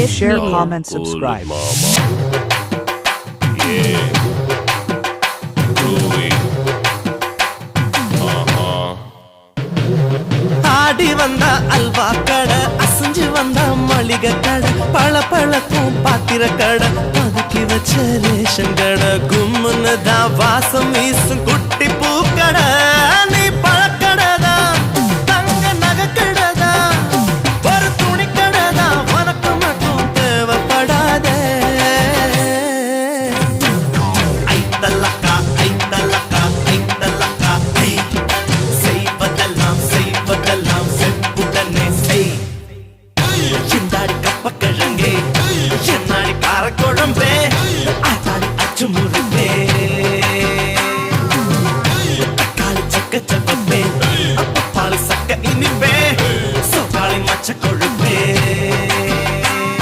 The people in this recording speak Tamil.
Subscribe, share, comment, subscribe. ஆடி வந்த அல்வா கடை, அசைஞ்சு வந்த மளிகை கடை, பழ பழக்கும் பாத்திர கடை, பதுக்கி வச்ச ரேஷன் கடை, கும்முன்னு தான் வாசம் வீசும் குட்டி பூக்கடை. நீ பழக்கடைதான், தங்க நகை கடைதான், ஒரு துணி கடைதான், உனக்கு மட்டும் தேவைப்படாதே. ஐத்தலக்கா ஐத்தலக்கா ஐத்தலக்கா ஐ, செய்வதெல்லாம் செய்வதெல்லாம் செப்புடனே செய். சிந்தாடி கப்பக்கிழங்கே, என்னாடி காரக்குழம்பே, ஆத்தாடி அச்சு முறுக்கு.